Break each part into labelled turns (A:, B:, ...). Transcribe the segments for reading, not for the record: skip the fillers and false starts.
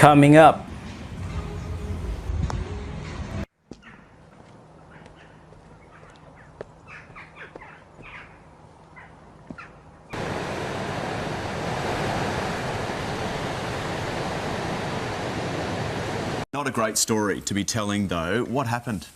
A: Coming up.
B: Not a great story to be telling, though. What happened?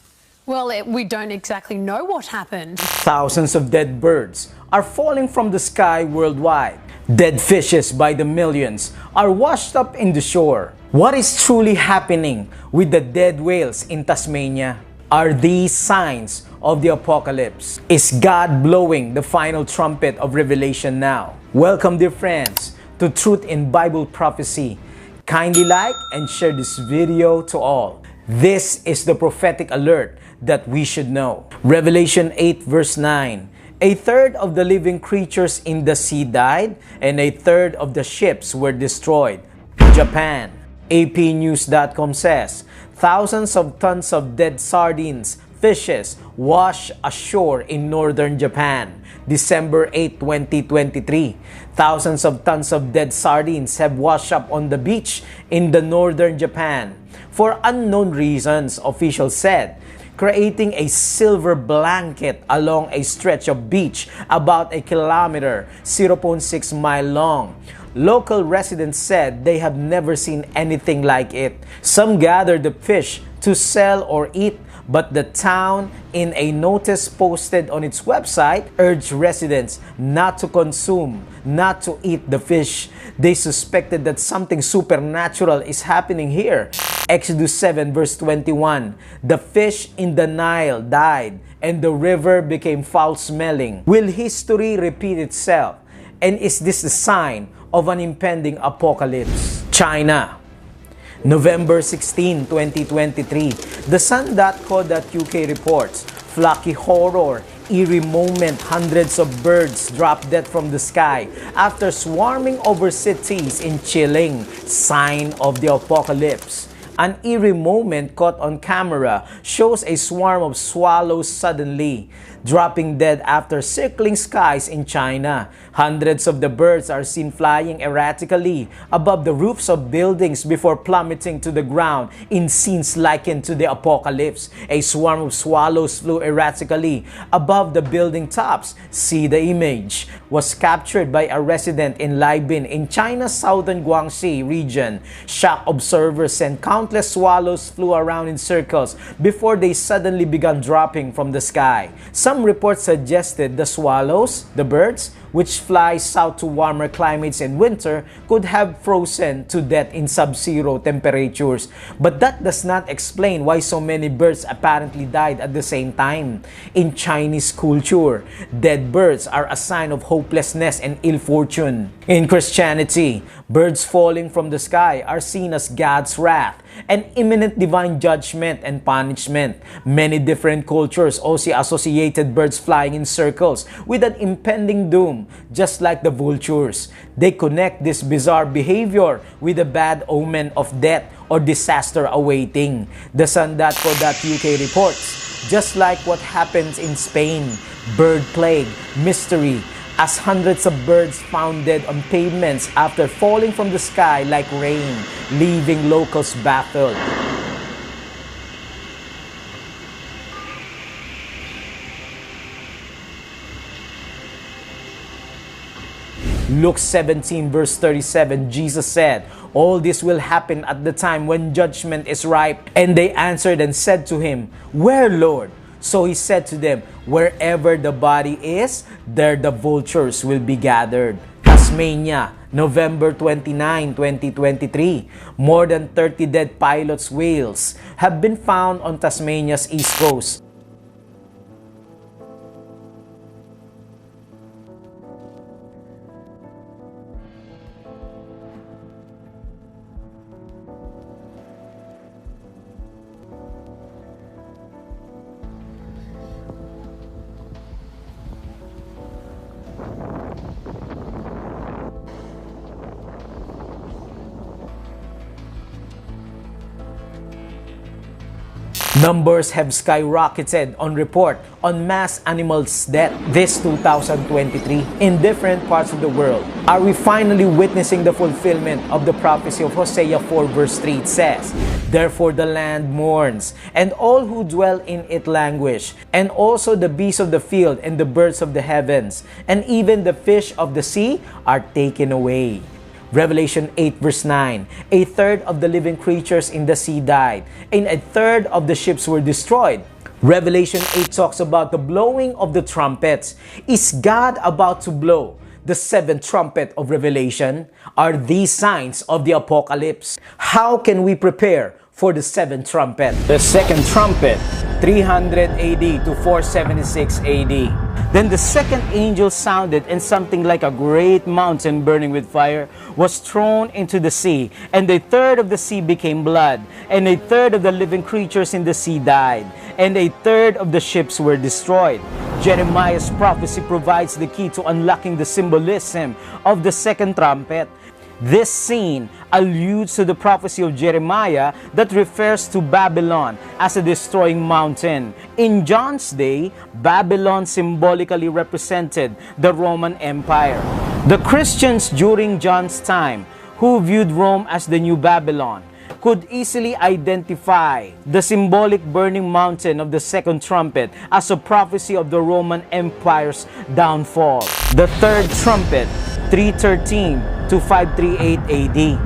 C: Well, we don't exactly know what happened.
A: Thousands of dead birds are falling from the sky worldwide. Dead fishes by the millions are washed up in the shore. What is truly happening with the dead whales in Tasmania? Are these signs of the apocalypse? Is God blowing the final trumpet of Revelation now? Welcome, dear friends, to Truth in Bible Prophecy. Kindly like and share this video to all. This is the prophetic alert that we should know. Revelation 8 verse 9. A third of the living creatures in the sea died, and a third of the ships were destroyed. Japan. APnews.com says, thousands of tons of dead sardines, fishes, wash ashore in northern Japan. December 8, 2023. Thousands of tons of dead sardines have washed up on the beach in the northern Japan. For unknown reasons, officials said, creating a silver blanket along a stretch of beach about a kilometer, 0.6 mile long. Local residents said they have never seen anything like it. Some gathered the fish to sell or eat, but the town, in a notice posted on its website, urged residents not to consume, not to eat the fish. They suspected that something supernatural is happening here. Exodus 7 verse 21, the fish in the Nile died, and the river became foul-smelling. Will history repeat itself? And is this a sign of an impending apocalypse? China. November 16, 2023, The Sun.co.uk reports, flocky horror, eerie moment, hundreds of birds drop dead from the sky after swarming over cities in chilling sign of the apocalypse. An eerie moment caught on camera shows a swarm of swallows suddenly dropping dead after circling skies in China. Hundreds of the birds are seen flying erratically above the roofs of buildings before plummeting to the ground in scenes likened to the apocalypse. A swarm of swallows flew erratically above the building tops. See the image. Was captured by a resident in Libin in China's southern Guangxi region. Shocked observers said countless swallows flew around in circles before they suddenly began dropping from the sky. Some reports suggested the swallows, the birds, which fly south to warmer climates in winter, could have frozen to death in sub-zero temperatures. But that does not explain why so many birds apparently died at the same time. In Chinese culture, dead birds are a sign of hopelessness and ill fortune. In Christianity, birds falling from the sky are seen as God's wrath, an imminent divine judgment and punishment. Many different cultures also associated birds flying in circles with an impending doom, just like the vultures. They connect this bizarre behavior with a bad omen of death or disaster awaiting. The Sun.co.uk reports, just like what happens in Spain, bird plague, mystery, as hundreds of birds found dead on pavements after falling from the sky like rain, leaving locals baffled. Luke 17 verse 37, Jesus said, all this will happen at the time when judgment is ripe. And they answered and said to him, where, Lord? So he said to them, wherever the body is, there the vultures will be gathered. Tasmania, November 29, 2023. More than 30 dead pilots' whales have been found on Tasmania's east coast. Numbers have skyrocketed on report on mass animals death this 2023 in different parts of the world. Are we finally witnessing the fulfillment of the prophecy of Hosea 4 verse 3? It says, "Therefore the land mourns, and all who dwell in it languish, and also the beasts of the field and the birds of the heavens, and even the fish of the sea are taken away." Revelation 8 verse 9, "A third of the living creatures in the sea died, and a third of the ships were destroyed." Revelation 8 talks about the blowing of the trumpets. Is God about to blow the seventh trumpet of Revelation? Are these signs of the apocalypse? How can we prepare for the seventh trumpet? The second trumpet, 300 AD to 476 AD. Then the second angel sounded, and something like a great mountain burning with fire was thrown into the sea, and a third of the sea became blood, and a third of the living creatures in the sea died, and a third of the ships were destroyed. Jeremiah's prophecy provides the key to unlocking the symbolism of the second trumpet. This scene alludes to the prophecy of Jeremiah that refers to Babylon as a destroying mountain. In John's day, Babylon symbolically represented the Roman Empire. The Christians during John's time, who viewed Rome as the new Babylon, could easily identify the symbolic burning mountain of the second trumpet as a prophecy of the Roman Empire's downfall. The third trumpet, 313 to 538 AD.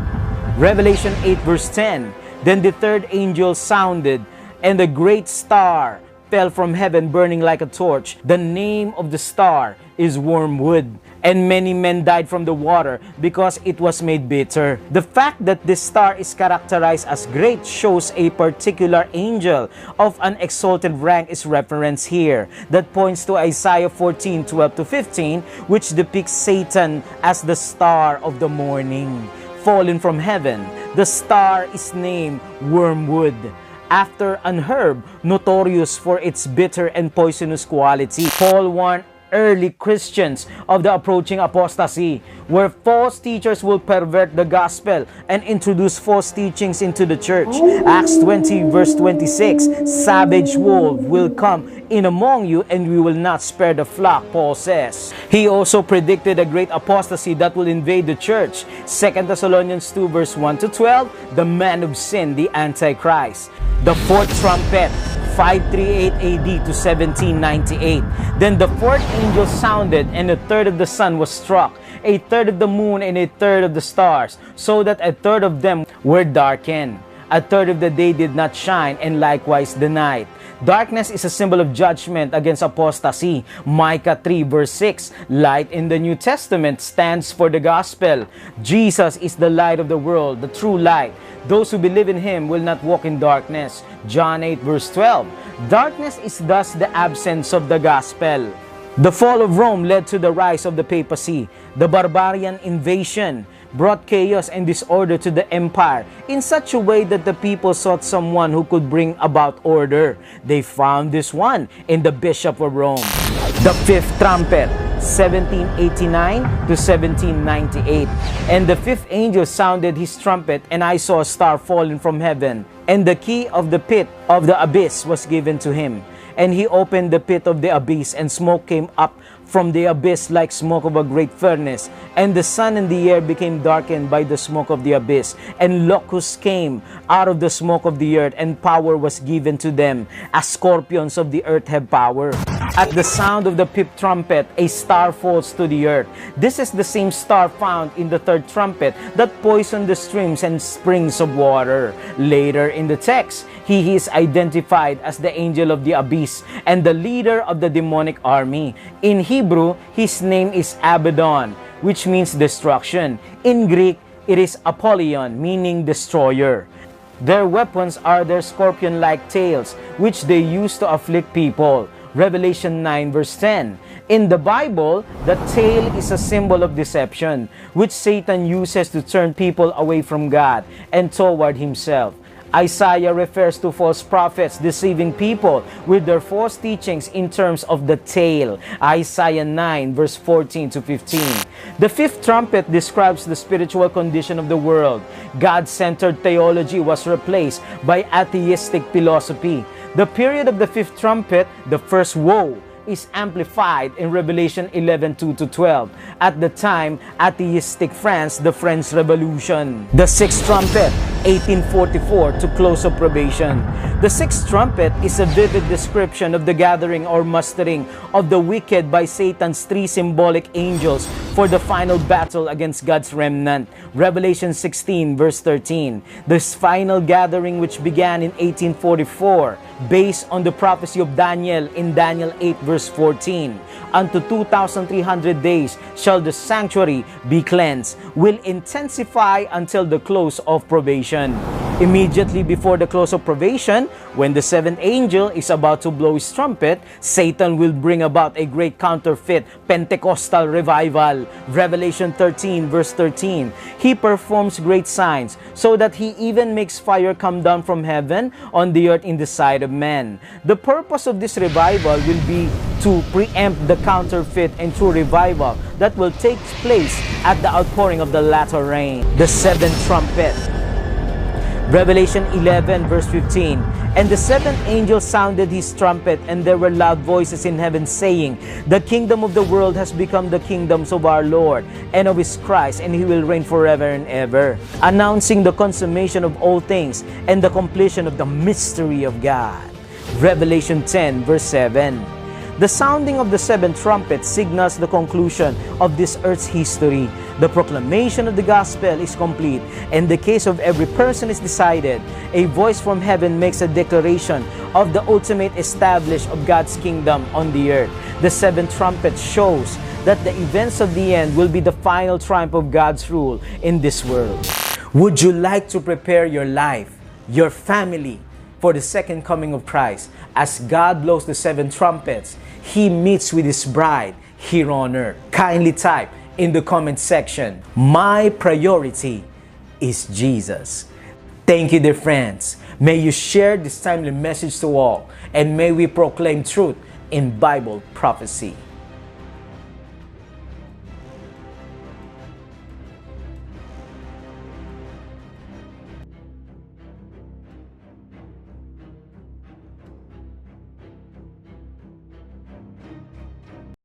A: Revelation 8 verse 10, "Then the third angel sounded, and a great star fell from heaven burning like a torch. The name of the star is wormwood. And many men died from the water because it was made bitter." The fact that this star is characterized as great shows a particular angel of an exalted rank is referenced here. That points to Isaiah 14, 12 to 15, which depicts Satan as the star of the morning. Fallen from heaven, the star is named wormwood, after an herb notorious for its bitter and poisonous quality. Paul warned early Christians of the approaching apostasy, where false teachers will pervert the gospel and introduce false teachings into the church. Acts 20 verse 26, "Savage wolf will come in among you, and we will not spare the flock," Paul says. He also predicted a great apostasy that will invade the church. 2 Thessalonians 2 verse 1 to 12, "The man of sin, the Antichrist." The fourth trumpet, 538 AD to 1798. "Then the fourth angel sounded, and a third of the sun was struck, a third of the moon, and a third of the stars, so that a third of them were darkened. A third of the day did not shine, and likewise the night." Darkness is a symbol of judgment against apostasy. Micah 3 verse 6, "Light in the New Testament stands for the gospel. Jesus is the light of the world, the true light. Those who believe in Him will not walk in darkness." John 8 verse 12, "Darkness is thus the absence of the gospel." The fall of Rome led to the rise of the papacy. The barbarian invasion brought chaos and disorder to the empire in such a way that the people sought someone who could bring about order. They found this one in the Bishop of Rome. The fifth trumpet, 1789 to 1798. "And the fifth angel sounded his trumpet, and I saw a star falling from heaven, and the key of the pit of the abyss was given to him. And he opened the pit of the abyss, and smoke came up from the abyss like smoke of a great furnace, and the sun and the air became darkened by the smoke of the abyss, and locusts came out of the smoke of the earth, and power was given to them, as scorpions of the earth have power. At the sound of the fifth trumpet, a star falls to the earth. This is the same star found in the third trumpet that poisoned the streams and springs of water." Later in the text, he is identified as the angel of the abyss and the leader of the demonic army. In Hebrew, his name is Abaddon, which means destruction. In Greek, it is Apollyon, meaning destroyer. Their weapons are their scorpion-like tails, which they use to afflict people. Revelation 9 verse 10. In the Bible, the tail is a symbol of deception, which Satan uses to turn people away from God and toward himself. Isaiah refers to false prophets deceiving people with their false teachings in terms of the tail. Isaiah 9 verse 14 to 15. The fifth trumpet describes the spiritual condition of the world. God-centered theology was replaced by atheistic philosophy. The period of the fifth trumpet, the first woe, is amplified in Revelation 11:2-12. At the time, atheistic France, the French Revolution. The sixth trumpet, 1844, to close of probation. The sixth trumpet is a vivid description of the gathering or mustering of the wicked by Satan's three symbolic angels for the final battle against God's remnant. Revelation 16 verse 13. This final gathering, which began in 1844, based on the prophecy of Daniel in Daniel 8 verse 14. Unto 2,300 days shall the sanctuary be cleansed, will intensify until the close of probation. Immediately before the close of probation, when the seventh angel is about to blow his trumpet, Satan will bring about a great counterfeit Pentecostal revival. Revelation 13 verse 13. He performs great signs, so that he even makes fire come down from heaven on the earth in the sight of men. The purpose of this revival will be to preempt the counterfeit and true revival that will take place at the outpouring of the latter rain. The seventh trumpet. Revelation 11 verse 15. And the seventh angel sounded his trumpet, and there were loud voices in heaven saying, The kingdom of the world has become the kingdoms of our Lord and of his Christ, and he will reign forever and ever, announcing the consummation of all things and the completion of the mystery of God. Revelation 10 verse 7. The sounding of the seventh trumpet signals the conclusion of this earth's history. The proclamation of the gospel is complete, and the case of every person is decided. A voice from heaven makes a declaration of the ultimate establishment of God's kingdom on the earth. The seventh trumpet shows that the events of the end will be the final triumph of God's rule in this world. Would you like to prepare your life, your family, for the second coming of Christ? As God blows the seven trumpets, He meets with His bride here on earth. Kindly type in the comment section, my priority is Jesus. Thank you, dear friends. May you share this timely message to all, and may we proclaim truth in Bible prophecy.